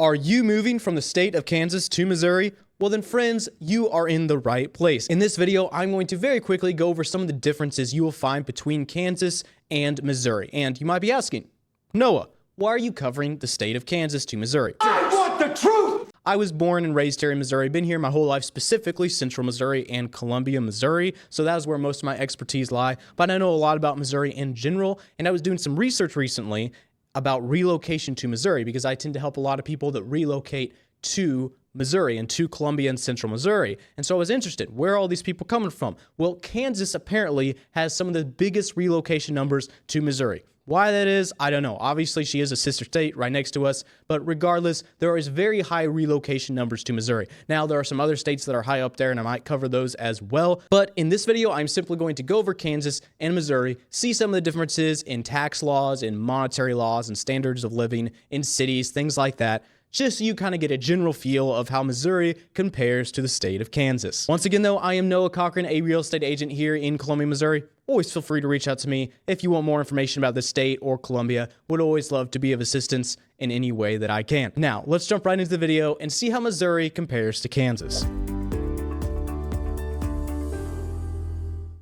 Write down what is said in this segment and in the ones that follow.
Are you moving from the state of Kansas to Missouri? Well then friends, you are in the right place. In this video, I'm going to very quickly go over some of the differences you will find between Kansas and Missouri. And you might be asking, Noah, why are you covering the state of Kansas to Missouri? I want the truth! I was born and raised here in Missouri, been here my whole life, specifically Central Missouri and Columbia, Missouri. So that is where most of my expertise lie. But I know a lot about Missouri in general, and I was doing some research recently about relocation to Missouri because I tend to help a lot of people that relocate to Missouri and to Columbia and Central Missouri. And so I was interested, where are all these people coming from? Well, Kansas apparently has some of the biggest relocation numbers to Missouri. Why that is, I don't know. Obviously, she is a sister state right next to us, but regardless, there is very high relocation numbers to Missouri. Now, there are some other states that are high up there, and I might cover those as well. But in this video, I'm simply going to go over Kansas and Missouri, see some of the differences in tax laws, in monetary laws, and standards of living in cities, things like that, just so you kind of get a general feel of how Missouri compares to the state of Kansas. Once again, though, I am Noah Cochran, a real estate agent here in Columbia, Missouri. Always feel free to reach out to me if you want more information about the state or Columbia. Would always love to be of assistance in any way that I can. Now, let's jump right into the video and see how Missouri compares to Kansas.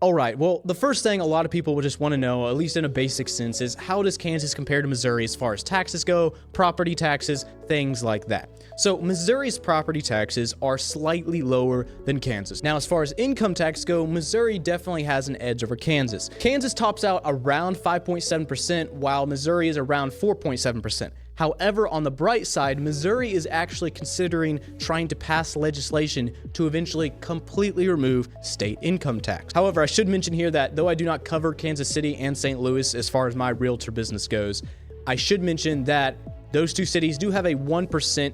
All right, well, the first thing a lot of people will just want to know, at least in a basic sense, is how does Kansas compare to Missouri as far as taxes go, property taxes, things like that. So Missouri's property taxes are slightly lower than Kansas. Now, as far as income tax go, Missouri definitely has an edge over Kansas. Kansas tops out around 5.7%, while Missouri is around 4.7%. However, on the bright side, Missouri is actually considering trying to pass legislation to eventually completely remove state income tax. However, I should mention here that though I do not cover Kansas City and St. Louis as far as my realtor business goes, I should mention that those two cities do have a 1%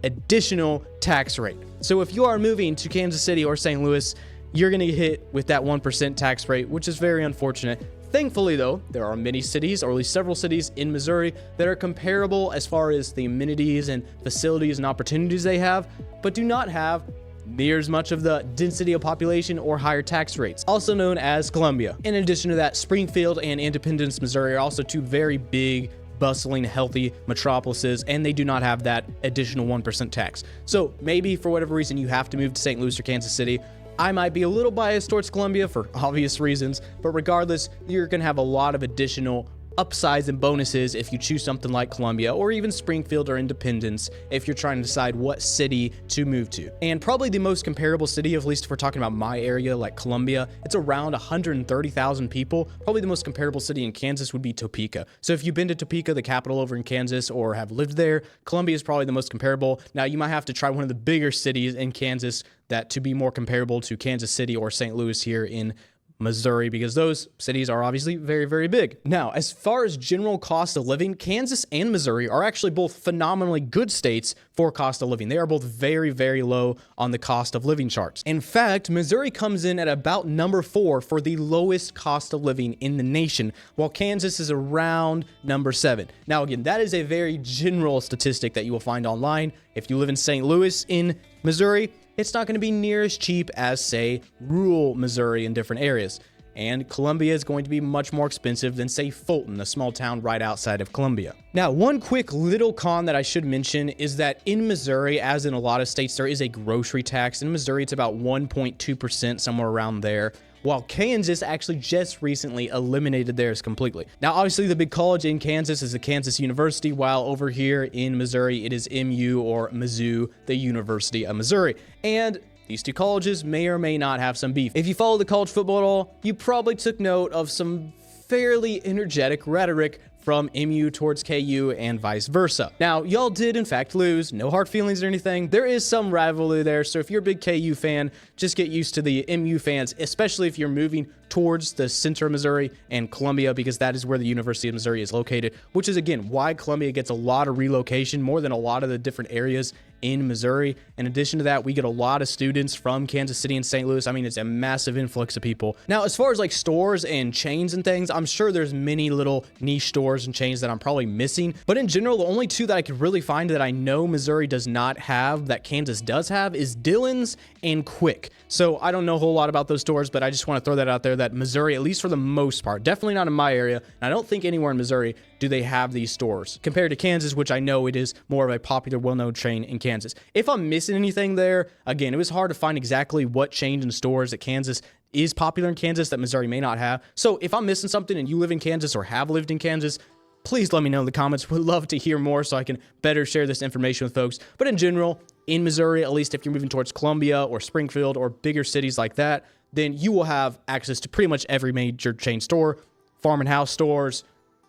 additional tax rate. So if you are moving to Kansas City or St. Louis, you're going to get hit with that 1% tax rate, which is very unfortunate. Thankfully, though, there are many cities, or at least several cities in Missouri, that are comparable as far as the amenities and facilities and opportunities they have, but do not have near as much of the density of population or higher tax rates, also known as Columbia. In addition to that, Springfield and Independence, Missouri are also two very big, bustling, healthy metropolises, and they do not have that additional 1% tax. So maybe for whatever reason you have to move to St. Louis or Kansas City. I might be a little biased towards Columbia for obvious reasons, but regardless, you're going to have a lot of additional upsides and bonuses if you choose something like Columbia or even Springfield or Independence if you're trying to decide what city to move to. And probably the most comparable city, at least if we're talking about my area like Columbia, it's around 130,000 people. Probably the most comparable city in Kansas would be Topeka. So if you've been to Topeka, the capital over in Kansas, or have lived there, Columbia is probably the most comparable. Now you might have to try one of the bigger cities in Kansas that to be more comparable to Kansas City or St. Louis here in Missouri, because those cities are obviously very, very big. Now, as far as general cost of living, Kansas and Missouri are actually both phenomenally good states for cost of living. They are both very, very low on the cost of living charts. In fact, Missouri comes in at about number 4 for the lowest cost of living in the nation, while Kansas is around number 7. Now, again, that is a very general statistic that you will find online. If you live in St. Louis in Missouri, it's not going to be near as cheap as, say, rural Missouri in different areas. And Columbia is going to be much more expensive than, say, Fulton, a small town right outside of Columbia. Now, one quick little con that I should mention is that in Missouri, as in a lot of states, there is a grocery tax. In Missouri, it's about 1.2%, somewhere around there, while Kansas actually just recently eliminated theirs completely. Now, obviously, the big college in Kansas is the Kansas University, while over here in Missouri, it is MU or Mizzou, the University of Missouri. And these two colleges may or may not have some beef. If you follow the college football at all, you probably took note of some fairly energetic rhetoric from MU towards KU and vice versa. Now, y'all did in fact lose, no hard feelings or anything. There is some rivalry there, so if you're a big KU fan, just get used to the MU fans, especially if you're moving towards the center of Missouri and Columbia, because that is where the University of Missouri is located, which is, again, why Columbia gets a lot of relocation, more than a lot of the different areas in Missouri. In addition to that, we get a lot of students from Kansas City and St. Louis. I mean, it's a massive influx of people. Now, as far as like stores and chains and things, I'm sure there's many little niche stores and chains that I'm probably missing. But in general, the only two that I could really find that I know Missouri does not have that Kansas does have is Dillon's and Quick. So I don't know a whole lot about those stores, but I just want to throw that out there that that Missouri, at least for the most part, definitely not in my area, and I don't think anywhere in Missouri do they have these stores compared to Kansas, which I know it is more of a popular, well-known chain in Kansas. If I'm missing anything there, again, it was hard to find exactly what chains and stores that Kansas is popular in Kansas that Missouri may not have. So if I'm missing something and you live in Kansas or have lived in Kansas, please let me know in the comments. Would love to hear more so I can better share this information with folks. But in general, in Missouri, at least if you're moving towards Columbia or Springfield or bigger cities like that, then you will have access to pretty much every major chain store, farm and house stores,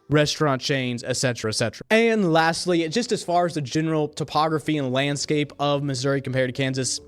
restaurant chains, etc., etc. And lastly, just as far as the general topography and landscape of Missouri compared to Kansas,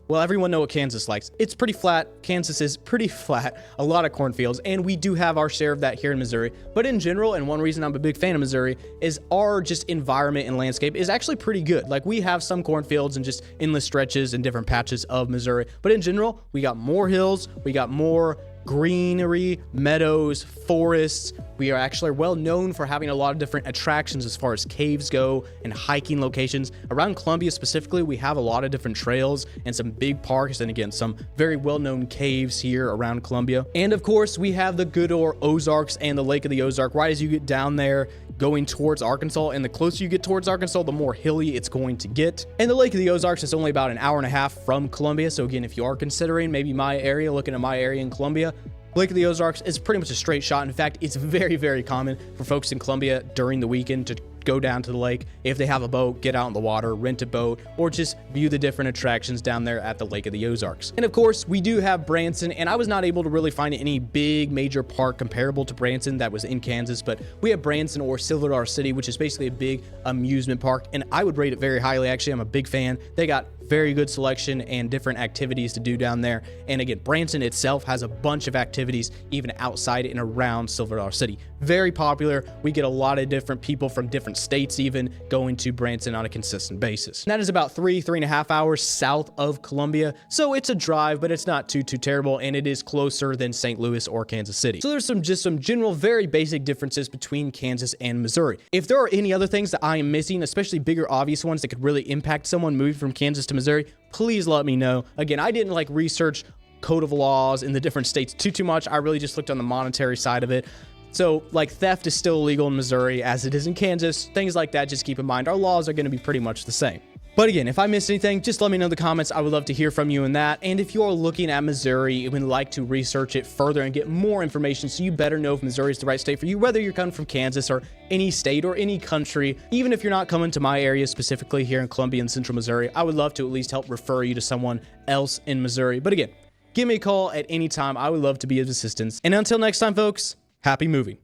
well, everyone know what Kansas likes. It's pretty flat. Kansas is pretty flat. A lot of cornfields, and we do have our share of that here in Missouri. But in general, and one reason I'm a big fan of Missouri, is our just environment and landscape is actually pretty good. Like, we have some cornfields and just endless stretches and different patches of Missouri. But in general, we got more hills, we got more greenery, meadows, forests. We are actually well known for having a lot of different attractions as far as caves go and hiking locations. Around Columbia specifically, we have a lot of different trails and some big parks, and again, some very well-known caves here around Columbia. And of course, we have the good old Ozarks and the Lake of the Ozark right as you get down there going towards Arkansas, and the closer you get towards Arkansas, the more hilly it's going to get. And the Lake of the Ozarks is only about an hour and a half from Columbia, so again, if you are considering maybe my area, looking at my area in Columbia, Lake of the Ozarks is pretty much a straight shot. In fact, it's very, very common for folks in Columbia during the weekend to go down to the lake. If they have a boat, get out in the water, rent a boat, or just view the different attractions down there at the Lake of the Ozarks. And of course, we do have Branson, and I was not able to really find any big major park comparable to Branson that was in Kansas, but we have Branson or Silver Dollar City, which is basically a big amusement park, and I would rate it very highly. Actually, I'm a big fan. They got very good selection and different activities to do down there. And again, Branson itself has a bunch of activities even outside and around Silver Dollar City. Very popular. We get a lot of different people from different states even going to Branson on a consistent basis. And that is about 3.5 hours south of Columbia. So it's a drive, but it's not too terrible, and it is closer than St. Louis or Kansas City. So there's just some general, very basic differences between Kansas and Missouri. If there are any other things that I am missing, especially bigger obvious ones that could really impact someone moving from Kansas to Missouri, please let me know. Again, I didn't like research code of laws in the different states too much. I really just looked on the monetary side of it. So like theft is still illegal in Missouri as it is in Kansas. Things like that, just keep in mind. Our laws are going to be pretty much the same. But again, if I missed anything, just let me know in the comments. I would love to hear from you in that. And if you're looking at Missouri and would like to research it further and get more information so you better know if Missouri is the right state for you, whether you're coming from Kansas or any state or any country, even if you're not coming to my area specifically here in Columbia and Central Missouri, I would love to at least help refer you to someone else in Missouri. But again, give me a call at any time. I would love to be of assistance. And until next time, folks, happy moving.